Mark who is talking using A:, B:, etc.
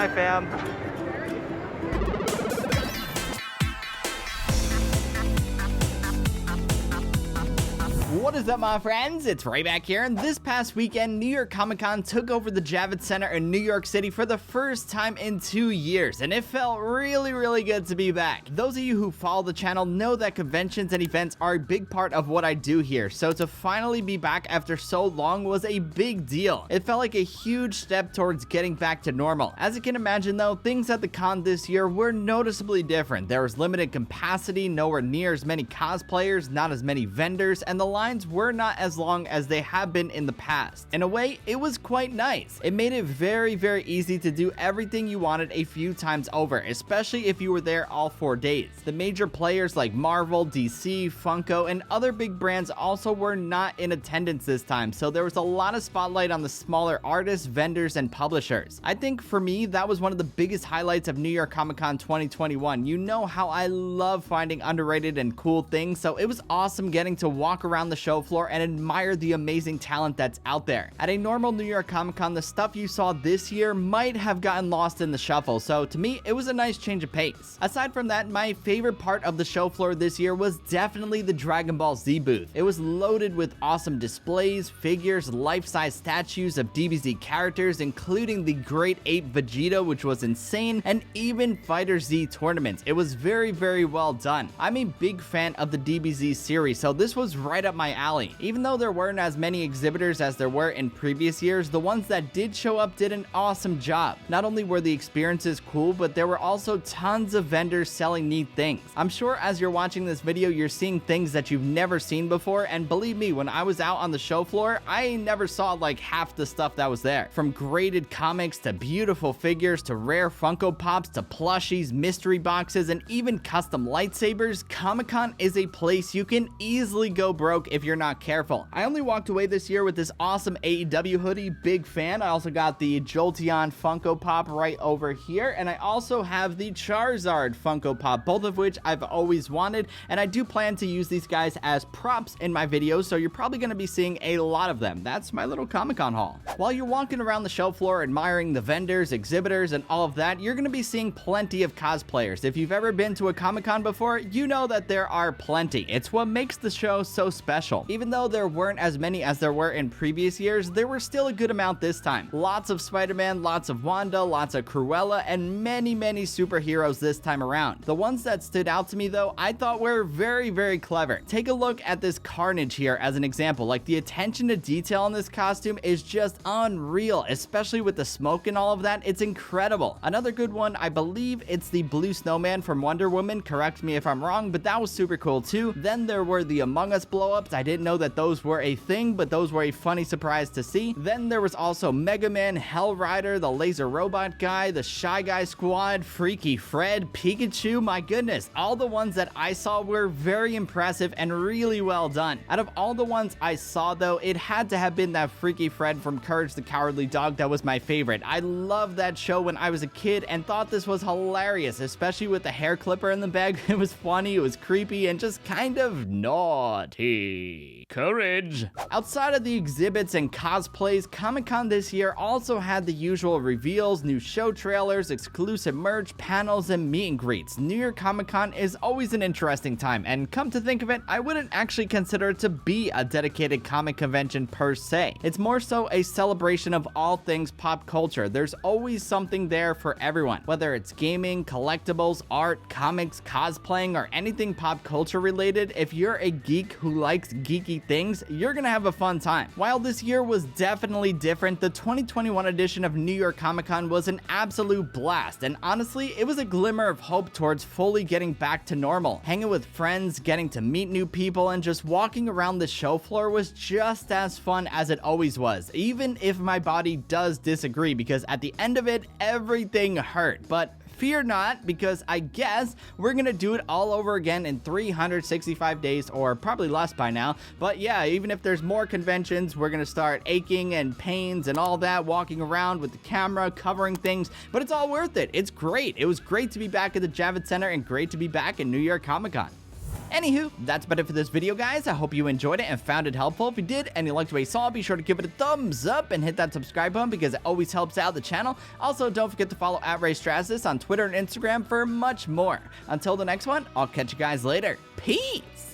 A: Bye, fam.
B: What is up, my friends? It's Ray back here, and this past weekend, New York Comic Con took over the Javits Center in New York City for the first time in 2 years, and it felt really good to be back. Those of you who follow the channel know that conventions and events are a big part of what I do here, so to finally be back after so long was a big deal. It felt like a huge step towards getting back to normal. As you can imagine though, things at the con this year were noticeably different. There was limited capacity, nowhere near as many cosplayers, not as many vendors, and the lines were not as long as they have been in the past. In a way, it was quite nice. It made it very easy to do everything you wanted a few times over, especially if you were there all 4 days. The major players like Marvel, DC, Funko, and other big brands also were not in attendance this time, so there was a lot of spotlight on the smaller artists, vendors, and publishers. I think for me, that was one of the biggest highlights of New York Comic Con 2021. You know how I love finding underrated and cool things, so it was awesome getting to walk around the show floor and admire the amazing talent that's out there. At a normal New York Comic Con, the stuff you saw this year might have gotten lost in the shuffle, so to me, it was a nice change of pace. Aside from that, my favorite part of the show floor this year was definitely the Dragon Ball Z booth. It was loaded with awesome displays, figures, life-size statues of DBZ characters, including the Great Ape Vegeta, which was insane, and even Fighter Z tournaments. It was very well done. I'm a big fan of the DBZ series, so this was right up my alley. Even though there weren't as many exhibitors as there were in previous years, the ones that did show up did an awesome job. Not only were the experiences cool, but there were also tons of vendors selling neat things. I'm sure as you're watching this video, you're seeing things that you've never seen before, and believe me, when I was out on the show floor, I never saw like half the stuff that was there. From graded comics to beautiful figures to rare Funko Pops to plushies, mystery boxes, and even custom lightsabers, Comic-Con is a place you can easily go broke if you're not careful. I only walked away this year with this awesome AEW hoodie, big fan. I also got the Jolteon Funko Pop right over here, and I also have the Charizard Funko Pop, both of which I've always wanted, and I do plan to use these guys as props in my videos, so you're probably going to be seeing a lot of them. That's my little Comic-Con haul. While you're walking around the show floor admiring the vendors, exhibitors, and all of that, you're going to be seeing plenty of cosplayers. If you've ever been to a Comic-Con before, you know that there are plenty. It's what makes the show so special. Even though there weren't as many as there were in previous years, there were still a good amount this time. Lots of Spider-Man, lots of Wanda, lots of Cruella, and many superheroes this time around. The ones that stood out to me though, I thought were very clever. Take a look at this Carnage here as an example. Like, the attention to detail in this costume is just unreal, especially with the smoke and all of that. It's incredible. Another good one, I believe it's the Blue Snowman from Wonder Woman. Correct me if I'm wrong, but that was super cool too. Then there were the Among Us blow-ups. I didn't know that those were a thing, but those were a funny surprise to see. Then there was also Mega Man, Hell Rider, the Laser Robot Guy, the Shy Guy Squad, Freaky Fred, Pikachu. My goodness, all the ones that I saw were very impressive and really well done. Out of all the ones I saw though, it had to have been that Freaky Fred from Courage the Cowardly Dog that was my favorite. I loved that show when I was a kid and thought this was hilarious, especially with the hair clipper in the bag. It was funny, it was creepy, and just kind of naughty. Courage! Outside of the exhibits and cosplays, Comic-Con this year also had the usual reveals, new show trailers, exclusive merch, panels, and meet and greets. New York Comic-Con is always an interesting time, and come to think of it, I wouldn't actually consider it to be a dedicated comic convention per se. It's more so a celebration of all things pop culture. There's always something there for everyone, whether it's gaming, collectibles, art, comics, cosplaying, or anything pop culture related. If you're a geek who likes geeky things, you're gonna have a fun time. While this year was definitely different, the 2021 edition of New York Comic Con was an absolute blast, and honestly, it was a glimmer of hope towards fully getting back to normal. Hanging with friends, getting to meet new people, and just walking around the show floor was just as fun as it always was, even if my body does disagree, because at the end of it, everything hurt. But fear not, because I guess we're gonna do it all over again in 365 days, or probably less by now. But yeah, even if there's more conventions, we're gonna start aching and pains and all that, walking around with the camera, covering things, but it's all worth it. It's great. It was great to be back at the Javits Center and great to be back in New York Comic Con. Anywho, that's about it for this video, guys. I hope you enjoyed it and found it helpful. If you did and you liked what you saw, be sure to give it a thumbs up and hit that subscribe button because it always helps out the channel. Also, don't forget to follow at Raymond Strazdas on Twitter and Instagram for much more. Until the next one, I'll catch you guys later. Peace!